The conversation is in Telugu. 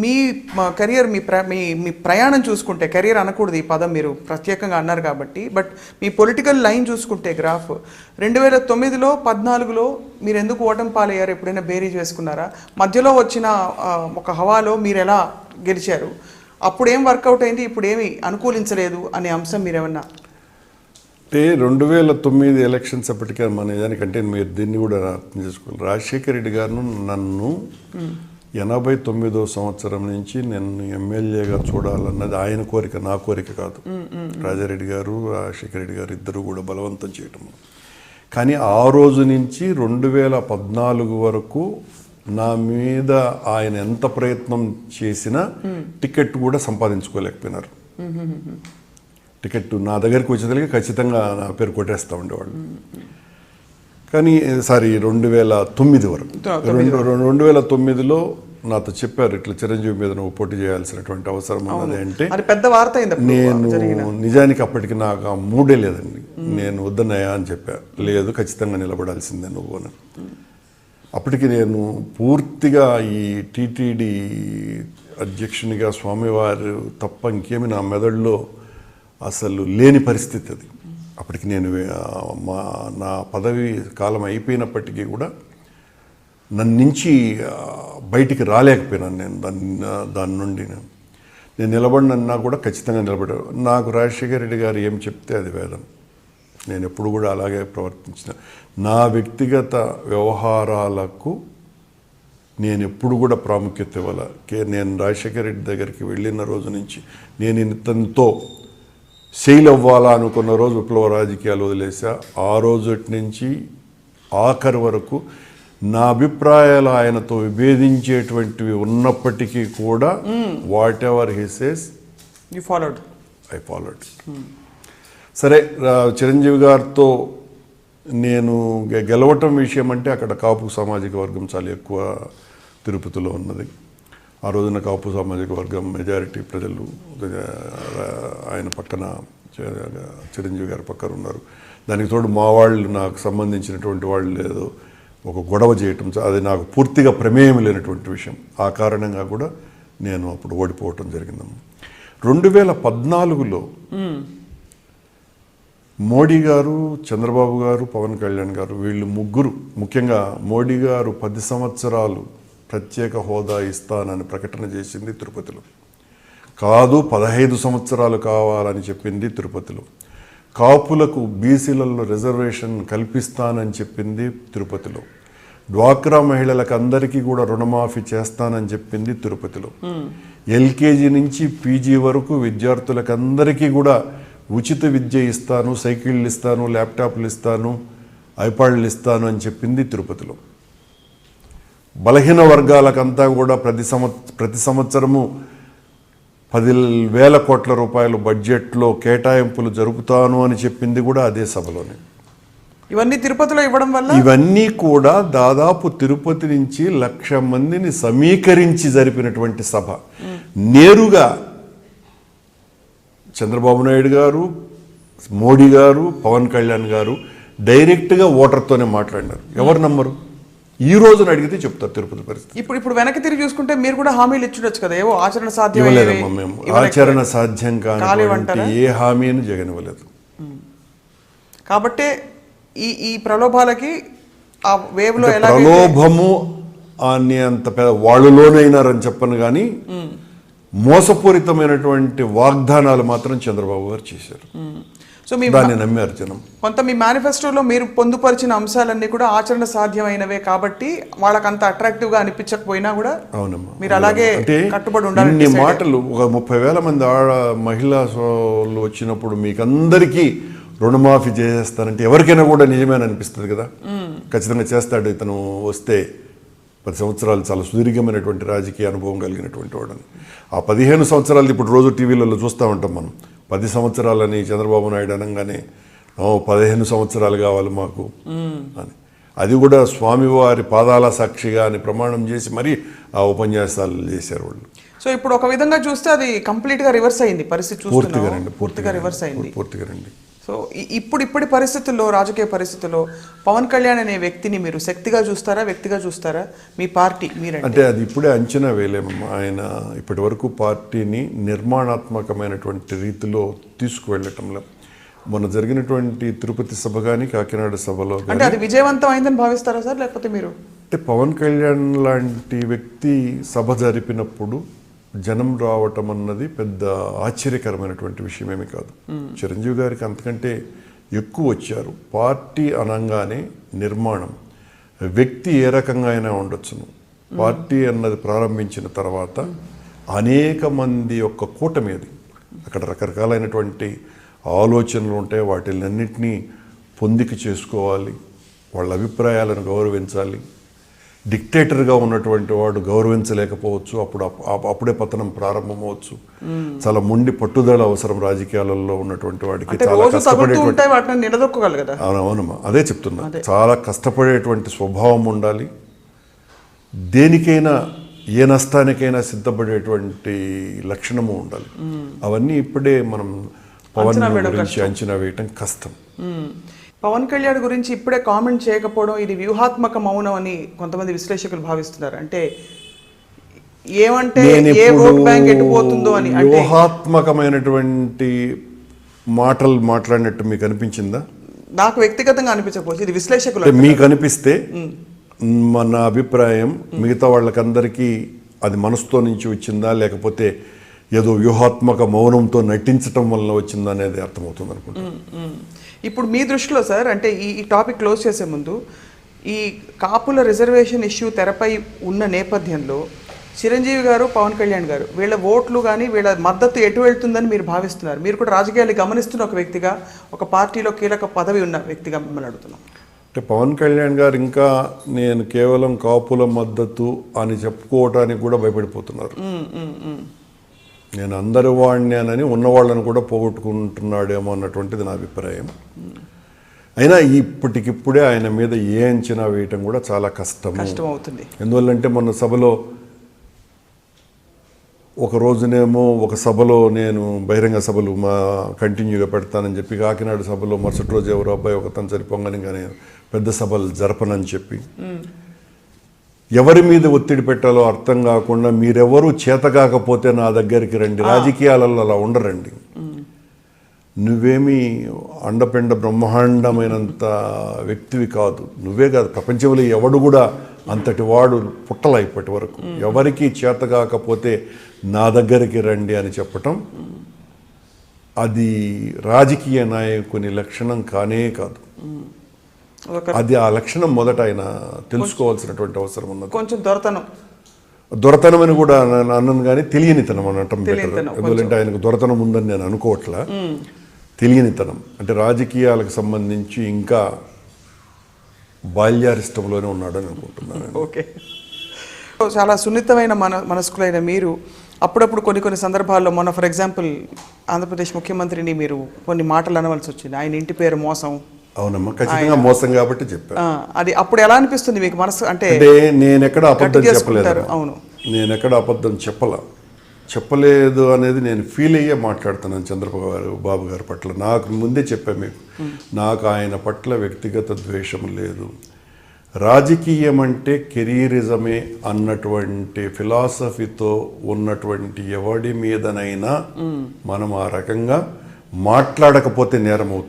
మీ కెరియర్ మీ ప్రయాణం చూసుకుంటే, కెరియర్ అనకూడదు ఈ పదం మీరు ప్రత్యేకంగా అన్నారు కాబట్టి, బట్ మీ పొలిటికల్ లైన్ చూసుకుంటే గ్రాఫ్ 2009లో 14లో మీరు ఎందుకు ఓటమి పాలయ్యారు? ఎప్పుడైనా బేరీజ్ వేసుకున్నారా? మధ్యలో వచ్చిన ఒక హవాలో మీరు ఎలా గెలిచారు? అప్పుడు ఏం వర్కౌట్ అయింది, ఇప్పుడు ఏమి అనుకూలించలేదు అనే అంశం మీరేమన్నా? అంటే 2009 ఎలక్షన్స్ అప్పటికే మన నిజానికంటే మీరు దీన్ని కూడా అర్థం చేసుకోవాలి. రాజశేఖర రెడ్డి గారు నన్ను 89వ సంవత్సరం నుంచి నేను ఎమ్మెల్యేగా చూడాలన్నది ఆయన కోరిక, నా కోరిక కాదు. రాజారెడ్డి గారు, రాజశేఖర రెడ్డి గారు ఇద్దరు కూడా బలవంతం చేయటం. కానీ ఆ రోజు నుంచి 2014 వరకు నా మీద ఆయన ఎంత ప్రయత్నం చేసినా టికెట్ కూడా సంపాదించుకోలేకపోయినారు. టికెట్ నా దగ్గరికి వచ్చేసరికి ఖచ్చితంగా నా పేరు కొట్టేస్తూ ఉండేవాళ్ళు. కానీ 2009 వరకు 2009లో నాతో చెప్పారు, ఇట్లా చిరంజీవి మీద నువ్వు పోటీ చేయాల్సినటువంటి అవసరం ఉన్నది అంటే పెద్ద వార్త. నేను నిజానికి అప్పటికి నాకు ఆ మూడే లేదండి. నేను వద్దన్నయ్యా అని చెప్పా. లేదు, ఖచ్చితంగా నిలబడాల్సిందే నువ్వు అని. అప్పటికి నేను పూర్తిగా ఈ టీటీడీ అధ్యక్షునిగా స్వామివారు తప్ప ఇంకేమి నా మెదడులో అసలు లేని పరిస్థితి అది. అప్పటికి నేను నా పదవి కాలం అయిపోయినప్పటికీ కూడా నన్ను నుంచి బయటికి రాలేకపోయినాను. నేను దాని నుండి నేను నిలబడినన్నా కూడా ఖచ్చితంగా నిలబడాను. నాకు రాజశేఖర రెడ్డి గారు ఏం చెప్తే అది వేదం. నేను ఎప్పుడు కూడా అలాగే ప్రవర్తించిన. నా వ్యక్తిగత వ్యవహారాలకు నేను ఎప్పుడు కూడా ప్రాముఖ్యత ఇవ్వాలి. నేను రాజశేఖర రెడ్డి దగ్గరికి వెళ్ళిన రోజు నుంచి నేను ఇతనితో శైలి అవ్వాలా అనుకున్న రోజు విప్లవ రాజకీయాలు వదిలేసా. ఆ రోజు నుంచి ఆఖరి వరకు నా అభిప్రాయాలు ఆయనతో విభేదించేటువంటివి ఉన్నప్పటికీ కూడా what ever he says I followed. సరే, చిరంజీవి గారితో నేను గెలవటం విషయం అంటే అక్కడ కాపు సామాజిక వర్గం చాలా ఎక్కువ తిరుపతిలో ఉన్నది. ఆ రోజున కాపు సామాజిక వర్గం మెజారిటీ ప్రజలు ఆయన పక్కన, చిరంజీవి గారి పక్కన ఉన్నారు. దానికి తోడు మా వాళ్ళు, నాకు సంబంధించినటువంటి వాళ్ళు ఏదో ఒక గొడవ చేయటం, అది నాకు పూర్తిగా ప్రమేయం లేనటువంటి విషయం. ఆ కారణంగా కూడా నేను అప్పుడు ఓడిపోవటం జరిగిందమ్మ. 2014లో మోడీ గారు, చంద్రబాబు గారు, పవన్ కళ్యాణ్ గారు, వీళ్ళు ముగ్గురు, ముఖ్యంగా మోడీ గారు 10 సంవత్సరాలు ప్రత్యేక హోదా ఇస్తానని ప్రకటన చేసింది తిరుపతిలో. కాదు, 15 సంవత్సరాలు కావాలని చెప్పింది తిరుపతిలో. కాపులకు బీసీలలో రిజర్వేషన్ కల్పిస్తానని చెప్పింది తిరుపతిలో. డ్వాక్రా మహిళలకు అందరికీ కూడా రుణమాఫీ చేస్తానని చెప్పింది తిరుపతిలో. ఎల్కేజీ నుంచి పీజీ వరకు విద్యార్థులకు అందరికీ కూడా ఉచిత విద్య ఇస్తాను, సైకిళ్ళు ఇస్తాను, ల్యాప్టాప్లు ఇస్తాను, ఐపాడ్లు ఇస్తాను అని చెప్పింది తిరుపతిలో. బలహీన వర్గాలకంతా కూడా ప్రతి సంవత్సరము 10,000 కోట్ల రూపాయలు బడ్జెట్లో కేటాయింపులు జరుపుతాను అని చెప్పింది కూడా అదే సభలోనే. ఇవన్నీ తిరుపతిలో ఇవ్వడం వల్ల ఇవన్నీ కూడా దాదాపు తిరుపతి నుంచి 1,00,000 మందిని సమీకరించి జరిపినటువంటి సభ. నేరుగా చంద్రబాబు నాయుడు గారు, మోడీ గారు, పవన్ కళ్యాణ్ గారు డైరెక్ట్గా ఓటర్తోనే మాట్లాడినారు. ఎవరు నమ్మరు? ఈ రోజున అడిగితే చెప్తారు తిరుపతి పరిస్థితి. ఇప్పుడు వెనక్కి తిరిగి చూసుకుంటే మీరు కూడా హామీలు ఇచ్చుండొచ్చు కదా, ఏవో ఆచరణ సాధ్యం ఇవ్వలేదమ్మా. మేము ఆచరణ సాధ్యం కానివ్వండి ఏ హామీని జగన్ ఇవ్వలేదు. కాబట్టి ఈ ప్రలోభాలకి ఆ వేవ్ లో ప్రలోభము అని అంత పెద్ద వాళ్ళలోనైనారని చెప్పను కానీ మోసపూరితమైనటువంటి వాగ్దానాలు మాత్రం చంద్రబాబు గారు చేశారు. సో దాన్ని నమ్మారు జనం. కొంత మీ మేనిఫెస్టోలో మీరు పొందుపరిచిన అంశాలన్నీ కూడా ఆచరణ సాధ్యమైనవే కాబట్టి వాళ్ళకి అంత అట్రాక్టివ్ గా అనిపించకపోయినా కూడా అవునమ్మా మీరు అలాగే కట్టుబడి ఉండాలి. ఇన్ని మాటలు ఒక 30,000 మంది మహిళా వచ్చినప్పుడు మీకు అందరికీ రుణమాఫీ చేసేస్తానంటే ఎవరికైనా కూడా నిజమేనని అనిపిస్తుంది కదా. ఖచ్చితంగా చేస్తాడు ఇతను వస్తే. 10 సంవత్సరాలు చాలా సుదీర్ఘమైనటువంటి రాజకీయ అనుభవం కలిగినటువంటి వాడని. ఆ 15 సంవత్సరాలు ఇప్పుడు రోజు టీవీలలో చూస్తూ ఉంటాం మనం. 10 సంవత్సరాలని చంద్రబాబు నాయుడు అనగానే 15 సంవత్సరాలు కావాలి మాకు అని. అది కూడా స్వామివారి పాదాల సాక్షిగా అని ప్రమాణం చేసి మరీ ఆ ఉపన్యాసాలు చేశారు వాళ్ళు. సో ఇప్పుడు ఒక విధంగా చూస్తే అది కంప్లీట్గా రివర్స్ అయింది పరిస్థితి. పూర్తిగా రివర్స్ అయింది. పూర్తిగా రండి. సో ఇప్పటి పరిస్థితుల్లో, రాజకీయ పరిస్థితుల్లో పవన్ కళ్యాణ్ అనే వ్యక్తిని మీరు శక్తిగా చూస్తారా, వ్యక్తిగా చూస్తారా? మీ పార్టీ అంటే అది ఇప్పుడే అంచనా వేయలేమమ్మా. ఆయన ఇప్పటి వరకు పార్టీని నిర్మాణాత్మకమైనటువంటి రీతిలో తీసుకువెళ్ళటంలో మొన్న జరిగినటువంటి తిరుపతి సభ కానీ, కాకినాడ సభలో అంటే అది విజయవంతం అయిందని భావిస్తారా సార్, లేకపోతే మీరు? అంటే పవన్ కళ్యాణ్ లాంటి వ్యక్తి సభ జరిపినప్పుడు జనం రావటం అన్నది పెద్ద ఆశ్చర్యకరమైనటువంటి విషయం ఏమీ కాదు. చిరంజీవి గారికి అంతకంటే ఎక్కువ వచ్చారు. పార్టీ అనగానే నిర్మాణం, వ్యక్తి ఏ రకంగా అయినా ఉండొచ్చును. పార్టీ అన్నది ప్రారంభించిన తర్వాత అనేక మంది యొక్క కూటమి అది. అక్కడ రకరకాలైనటువంటి ఆలోచనలు ఉంటాయి. వాటిలన్నింటినీ పొందిక చేసుకోవాలి, వాళ్ళ అభిప్రాయాలను గౌరవించాలి. డిక్టేటర్గా ఉన్నటువంటి వాడు గౌరవించలేకపోవచ్చు, అప్పుడే పతనం ప్రారంభమవచ్చు. చాలా మొండి పట్టుదల అవసరం రాజకీయాలలో ఉన్నటువంటి వాడికి. చాలా కష్టపడేటువంటి అవునమ్మా, అదే చెప్తున్నా. చాలా కష్టపడేటువంటి స్వభావం ఉండాలి. దేనికైనా, ఏ నష్టానికైనా సిద్ధపడేటువంటి లక్షణము ఉండాలి. అవన్నీ ఇప్పుడే మనం పవన్ గురించి అంచనా వేయటం కష్టం. పవన్ కళ్యాణ్ గురించి ఇప్పుడే కామెంట్ చేయకపోవడం ఇది వ్యూహాత్మక మౌనం అని కొంతమంది విశ్లేషకులు భావిస్తున్నారు. అంటే ఏమంటే ఏ ఓట్ బ్యాంక్ ఎట్టుపోతుందో అని. వ్యూహాత్మకమైనటువంటి మాటలు మాట్లాడినట్టు మీకు అనిపించిందా? నాకు వ్యక్తిగతంగా అనిపించకపోవచ్చు, ఇది విశ్లేషకులు. మీకు అనిపిస్తే మన అభిప్రాయం మిగతా వాళ్ళకందరికీ అది మనసుతో నుంచి వచ్చిందా, లేకపోతే ఏదో వ్యూహాత్మక మౌనంతో నటించటం వల్ల వచ్చిందా అనేది అర్థమవుతుంది అనుకుంటున్నాను. ఇప్పుడు మీ దృష్టిలో సార్, అంటే ఈ టాపిక్ క్లోజ్ చేసే ముందు, ఈ కాపుల రిజర్వేషన్ ఇష్యూ తెరపై ఉన్న నేపథ్యంలో చిరంజీవి గారు, పవన్ కళ్యాణ్ గారు వీళ్ళ ఓట్లు కానీ వీళ్ళ మద్దతు ఎటు వెళ్తుందని మీరు భావిస్తున్నారు? మీరు కూడా రాజకీయాలు గమనిస్తున్న ఒక వ్యక్తిగా, ఒక పార్టీలో కీలక పదవి ఉన్న వ్యక్తిగా మిమ్మల్ని అడుగుతున్నాం. అంటే పవన్ కళ్యాణ్ గారు ఇంకా నేను కేవలం కాపుల మద్దతు అని చెప్పుకోవటానికి కూడా భయపడిపోతున్నారు. నేను అందరి వాడినానని ఉన్నవాళ్ళని కూడా పోగొట్టుకుంటున్నాడేమో అన్నటువంటిది నా అభిప్రాయం. అయినా ఇప్పటికిప్పుడే ఆయన మీద ఏ అంచనా వేయటం కూడా చాలా కష్టం అవుతుంది. ఎందువల్లంటే మొన్న సభలో ఒక రోజునేమో ఒక సభలో నేను బహిరంగ సభలు కంటిన్యూగా పెడతానని చెప్పి, కాకినాడ సభలో మరుసటి రోజు ఎవరో అబ్బాయి ఒకతను సరిపోగానే కానీ పెద్ద సభలు జరపనని చెప్పి, ఎవరి మీద ఒత్తిడి పెట్టాలో అర్థం కాకుండా మీరెవరూ చేత కాకపోతే నా దగ్గరికి రండి, రాజకీయాలలో అలా ఉండరండి. నువ్వేమీ అండపిండ బ్రహ్మాండమైనంత వ్యక్తివి కాదు, నువ్వే కాదు, ప్రపంచంలో ఎవడు కూడా అంతటి వాడు పుట్టల ఇప్పటి వరకు. ఎవరికి చేత కాకపోతే నా దగ్గరికి రండి అని చెప్పటం అది రాజకీయ నాయకుని లక్షణం కానే కాదు. అది ఆ లక్షణం మొదట ఆయన తెలుసుకోవాల్సినటువంటి అవసరం ఉన్నది. కొంచెం దొరతనం అని కూడా అన్నాను, కానీ తెలియనితనం అనటం బెటర్. ఎందుకంటే ఆయనకు దొరతనం ఉందని నేను అనుకోవట్లా, తెలియనితనం. అంటే రాజకీయాలకు సంబంధించి ఇంకా బాల్యారిష్టంలోనే ఉన్నాడని అనుకుంటున్నాను. ఓకే, చాలా సున్నితమైన మనస్కులైన మీరు అప్పుడప్పుడు కొన్ని సందర్భాల్లో, మొన్న ఫర్ ఎగ్జాంపుల్ ఆంధ్రప్రదేశ్ ముఖ్యమంత్రిని మీరు కొన్ని మాటలు అనవలసి వచ్చింది. ఆయన ఇంటి పేరు మోసం. అవునమ్మా, ఖచ్చితంగా మోసం కాబట్టి చెప్పాను. అది అప్పుడు ఎలా అనిపిస్తుంది మీకు మనసు? అంటే నేను ఎక్కడ అబద్ధం చెప్పలేదు. అవును, నేను ఎక్కడ అబద్ధం చెప్పలేదు అనేది నేను ఫీల్ అయ్యే మాట్లాడుతున్నాను చంద్రబాబు గారి పట్ల. నాకు ముందే చెప్పాను మీకు, నాకు ఆయన పట్ల వ్యక్తిగత ద్వేషం లేదు. రాజకీయం అంటే కెరీరిజమే అన్నటువంటి ఫిలాసఫీతో ఉన్నటువంటి ఎవడి మీదనైనా మనం ఆ రకంగా మాట్లాడకపోతే నేరం అవుతుంది.